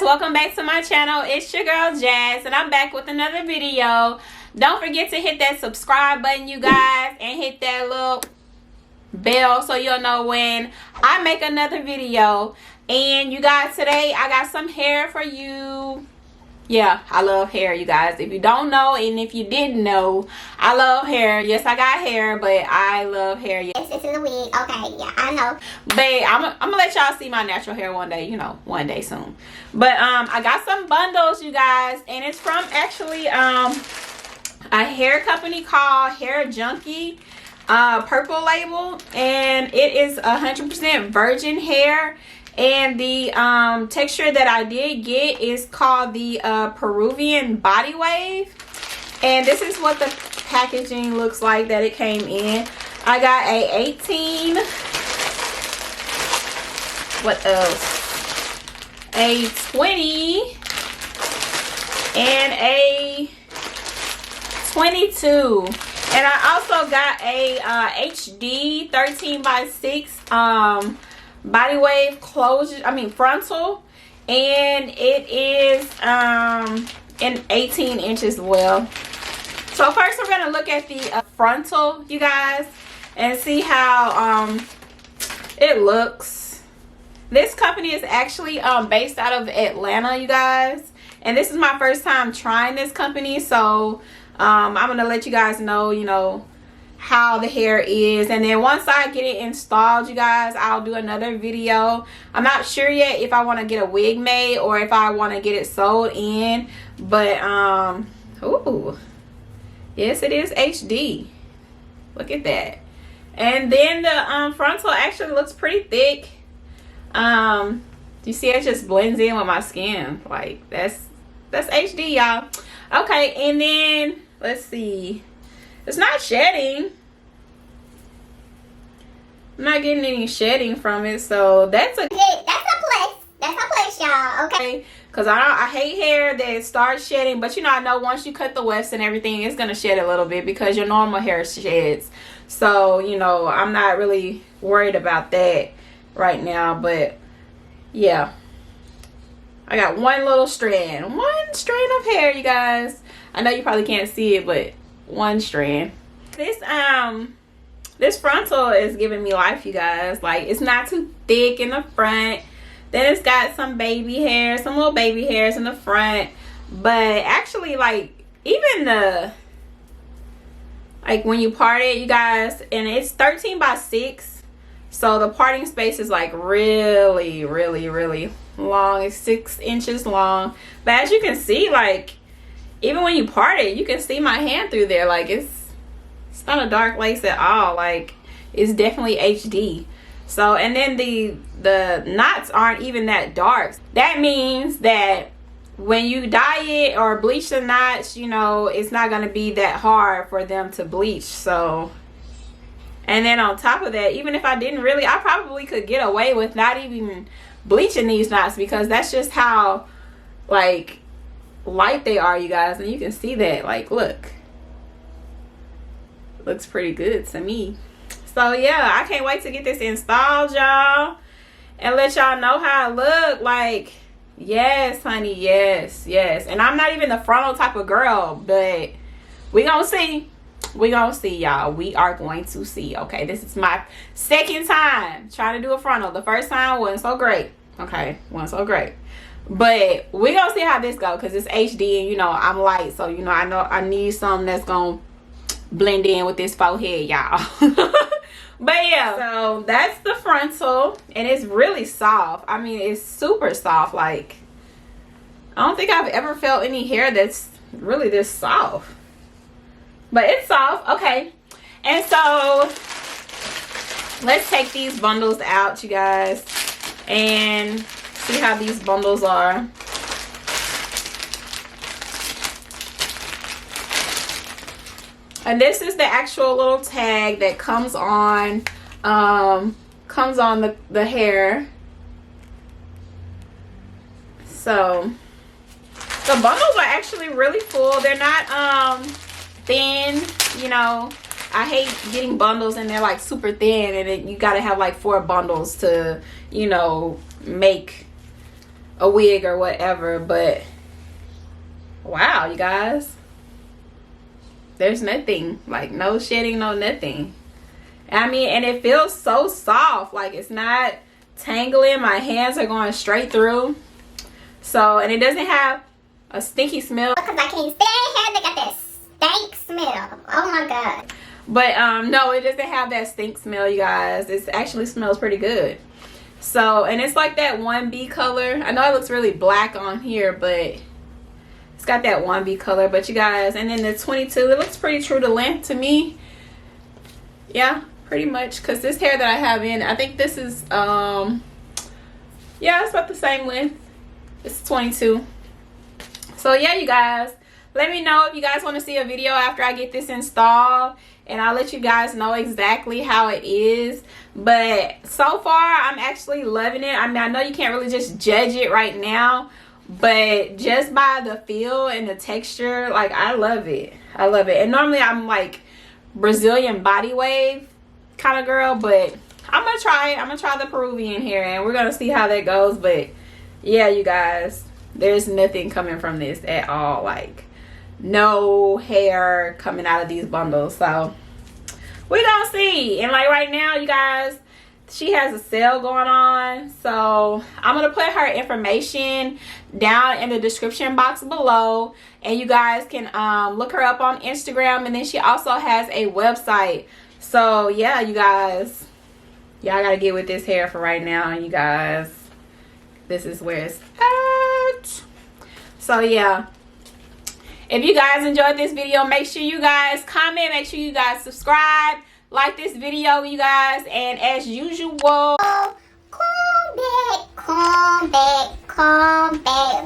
welcome back to my channel. It's your girl Jazz, and I'm back with another video. Don't forget to hit that subscribe button, you guys, and hit that little bell so you'll know when I make another video. And you guys, today I got some hair for you. Yeah, I love hair, you guys. If you don't know, and if you didn't know, I love hair. Yes, I got hair, but I love hair. Yes, it's in the wig. Okay, yeah, I know. But I'm gonna let y'all see my natural hair one day, you know, one day soon. But I got some bundles, you guys, and it's from actually a hair company called Hair Junkie, Purple Label, and it is 100% virgin hair. And the texture that I did get is called the Peruvian body wave. And this is what the packaging looks like that it came in. I got a 18. What else? A 20. And a 22. And I also got a HD 13x6 body wave closure, frontal, and it is in 18 inches as well. So first we're gonna look at the frontal, you guys, and see how it looks. This company is actually based out of Atlanta, you guys, and this is my first time trying this company, so I'm gonna let you guys know, you know, how the hair is, and then once I get it installed, you guys, I'll do another video. I'm not sure yet if I want to get a wig made or if I want to get it sewed in, but ooh, yes, it is HD. Look at that. And then the frontal actually looks pretty thick. You see, it just blends in with my skin. Like, that's HD, y'all. Okay, and then let's see. It's not shedding. I'm not getting any shedding from it, so that's a plus. That's a plus, y'all. Okay. Because I hate hair that starts shedding, but you know, I know once you cut the wefts and everything, it's gonna shed a little bit because your normal hair sheds. So you know, I'm not really worried about that right now. But yeah, I got one strand of hair, you guys. I know you probably can't see it, but one strand. This frontal is giving me life, you guys. Like, it's not too thick in the front, then it's got some baby hair, some little baby hairs in the front, but actually, like, even the, like, when you part it, you guys, and it's 13x6, so the parting space is like really long. It's 6 inches long, but as you can see, like, even when you part it, you can see my hand through there. Like, it's not a dark lace at all. Like, it's definitely HD. So, and then the knots aren't even that dark. That means that when you dye it or bleach the knots, you know, it's not going to be that hard for them to bleach. So, and then on top of that, even if I didn't really, I probably could get away with not even bleaching these knots, because that's just how, like, light they are, you guys. And you can see that, like, look, looks pretty good to me. So yeah, I can't wait to get this installed, y'all, and let y'all know how it look. Like, yes, honey, yes. And I'm not even the frontal type of girl, but we gonna see, y'all. We are going to see. Okay, this is my second time trying to do a frontal. The first time wasn't so great. Okay, wasn't so great. But we gonna see how this go, because it's HD, and you know I'm light, so you know I need something that's gonna blend in with this forehead, y'all. But yeah, so that's the frontal, and it's really soft. I mean, it's super soft. Like, I don't think I've ever felt any hair that's really this soft, but it's soft. Okay, and so let's take these bundles out, you guys, and see how these bundles are. And this is the actual little tag that comes on the hair. So the bundles are actually really full. They're not thin, you know. I hate getting bundles and they're like super thin, and you gotta have like 4 bundles to, you know, make a wig or whatever. But wow, you guys, there's nothing, like no shedding, no nothing. I mean, and it feels so soft, like it's not tangling. My hands are going straight through. So, and it doesn't have a stinky smell. Because I can't stand hair that got that stank smell. Oh my god. But no, it doesn't have that stink smell, you guys. It actually smells pretty good. So, and it's like that 1B color. I know it looks really black on here, but it's got that 1B color. But you guys, and then the 22, it looks pretty true to length to me. Yeah, pretty much. Because this hair that I have in, I think this is, yeah, it's about the same length. It's 22. So yeah, you guys, let me know if you guys want to see a video after I get this installed, and I'll let you guys know exactly how it is. But so far, I'm actually loving it. I mean, I know you can't really just judge it right now, but just by the feel and the texture, like, I love it. I love it. And normally I'm like Brazilian body wave kind of girl, but I'm gonna try it. I'm gonna try the Peruvian here, and we're gonna see how that goes. But yeah, you guys, there's nothing coming from this at all. Like, no hair coming out of these bundles. So we gonna see. And like right now, you guys, she has a sale going on, so I'm gonna put her information down in the description box below, and you guys can look her up on Instagram. And then she also has a website. So yeah, you guys, y'all gotta get with this hair for right now. You guys, this is where it's at. So yeah, if you guys enjoyed this video, make sure you guys comment, make sure you guys subscribe, like this video, you guys, and as usual, Come back, come back, come back.